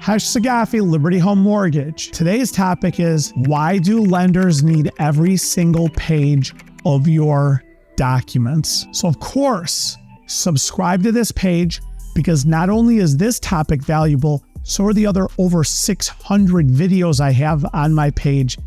Sagafi, Liberty Home Mortgage. Today's topic is, why do lenders need every single page of your documents? So of course, subscribe to this page, because not only is this topic valuable, so are the other over 600 videos I have on my page.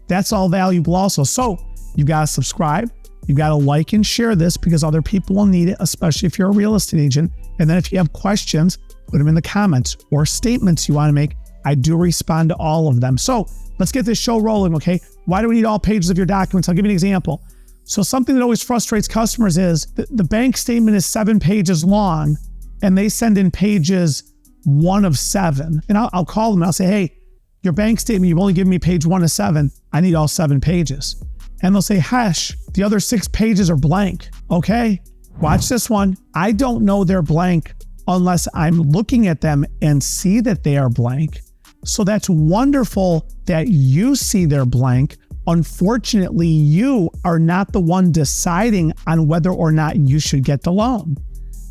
That's all valuable also. So you got to subscribe. You got to like and share this, because other people will need it, especially if you're a real estate agent. And then if you have questions, put them in the comments or statements you want to make. I do respond to all of them. So let's get this show rolling, okay? Why do we need all pages of your documents? I'll give you an example. So something that always frustrates customers is the bank statement is 7 pages long, and they send in pages 1 of 7. And I'll call them and I'll say, hey, your bank statement, you've only given me page 1 of 7. I need all 7 pages. And they'll say, Hesh, the other 6 pages are blank. Okay, watch this one. I don't know they're blank unless I'm looking at them and see that they are blank. So that's wonderful that you see they're blank. Unfortunately, you are not the one deciding on whether or not you should get the loan.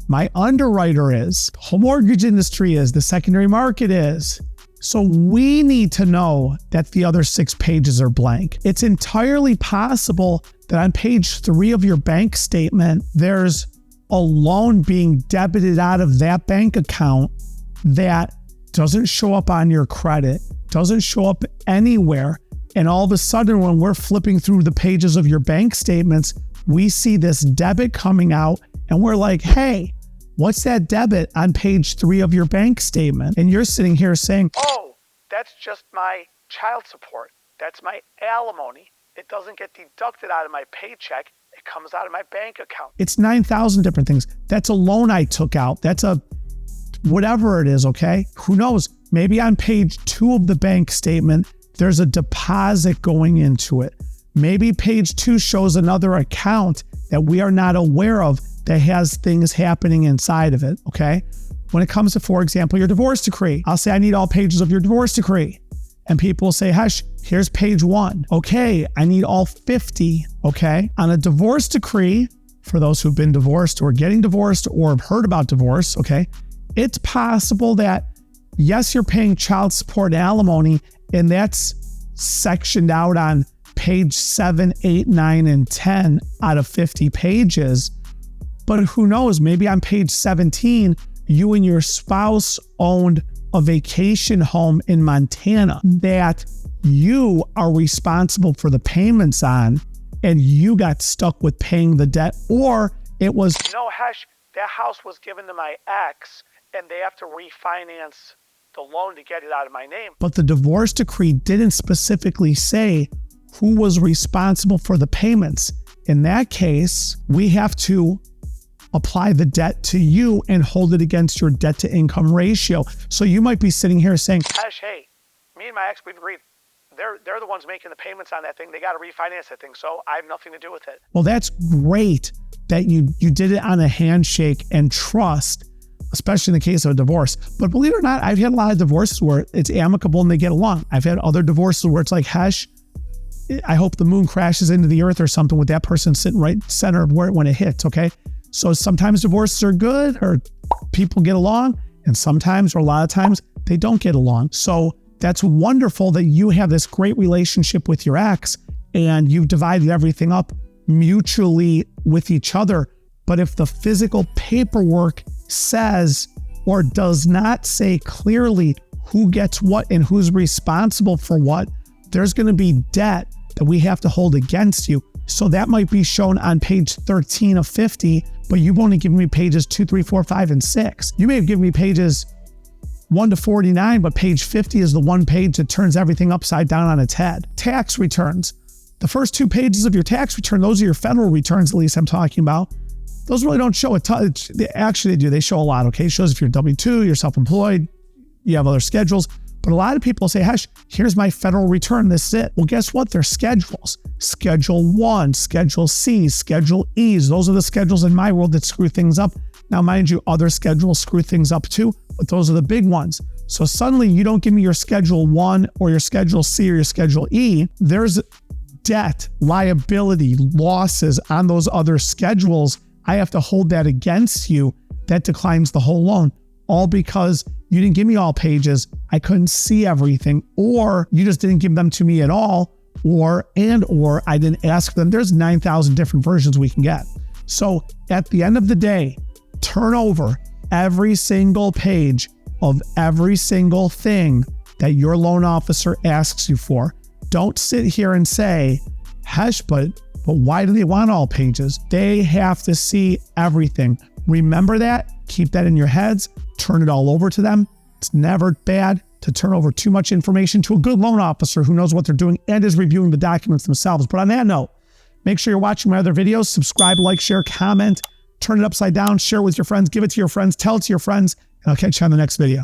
My underwriter is, the whole mortgage industry is, the secondary market is. So we need to know that the other 6 pages are blank. It's entirely possible that on page 3 of your bank statement, there's a loan being debited out of that bank account that doesn't show up on your credit, doesn't show up anywhere. And all of a sudden, when we're flipping through the pages of your bank statements, we see this debit coming out and we're like, hey, what's that debit on page 3 of your bank statement? And you're sitting here saying, oh, that's just my child support. That's my alimony. It doesn't get deducted out of my paycheck. It comes out of my bank account. It's 9,000 different things. That's a loan I took out. That's a whatever it is, okay? Who knows? Maybe on page 2 of the bank statement, there's a deposit going into it. Maybe page 2 shows another account that we are not aware of that has things happening inside of it, okay? When it comes to, for example, your divorce decree, I'll say I need all pages of your divorce decree. And people will say, Hesh, here's page 1. Okay, I need all 50, okay? On a divorce decree, for those who've been divorced or getting divorced or have heard about divorce, okay? It's possible that, yes, you're paying child support and alimony, and that's sectioned out on page 7, 8, 9, and 10 out of 50 pages. But who knows, maybe on page 17, you and your spouse owned a vacation home in Montana that you are responsible for the payments on, and you got stuck with paying the debt. Or it was, no, Hesh, that house was given to my ex, and they have to refinance the loan to get it out of my name. But the divorce decree didn't specifically say who was responsible for the payments. In that case, we have to apply the debt to you and hold it against your debt to income ratio. So you might be sitting here saying, Hesh, hey, me and my ex, we've agreed. They're the ones making the payments on that thing. They got to refinance that thing. So I have nothing to do with it. Well, that's great that you did it on a handshake and trust, especially in the case of a divorce. But believe it or not, I've had a lot of divorces where it's amicable and they get along. I've had other divorces where it's like, Hesh, I hope the moon crashes into the earth or something with that person sitting right center of where when it hits, okay? So sometimes divorces are good or people get along, and sometimes or a lot of times they don't get along. So that's wonderful that you have this great relationship with your ex and you've divided everything up mutually with each other. But if the physical paperwork says or does not say clearly who gets what and who's responsible for what, there's going to be debt that we have to hold against you. So that might be shown on page 13 of 50, but you've only given me pages 2, 3, 4, 5, and 6. You may have given me pages 1 to 49, but page 50 is the one page that turns everything upside down on its head. Tax returns. The first 2 pages of your tax return, those are your federal returns, at least I'm talking about. Those really don't show a ton. Actually, they do. They show a lot, okay? It shows if you're W-2, you're self-employed, you have other schedules. But a lot of people say, Hesh, here's my federal return. This is it. Well, guess what? They're schedules. Schedule 1, Schedule C, Schedule E's. Those are the schedules in my world that screw things up. Now, mind you, other schedules screw things up too, but those are the big ones. So suddenly you don't give me your Schedule 1 or your Schedule C or your Schedule E. There's debt, liability, losses on those other schedules. I have to hold that against you. That declines the whole loan. all because you didn't give me all pages. I couldn't see everything, or you just didn't give them to me at all, or I didn't ask them. There's 9,000 different versions we can get. So at the end of the day, turn over every single page of every single thing that your loan officer asks you for. Don't sit here and say, Hesh, but why do they want all pages? They have to see everything. Remember that, keep that in your heads, turn it all over to them. It's never bad to turn over too much information to a good loan officer who knows what they're doing and is reviewing the documents themselves. But on that note, make sure you're watching my other videos, subscribe, like, share, comment, turn it upside down, share it with your friends, give it to your friends, tell it to your friends, and I'll catch you on the next video.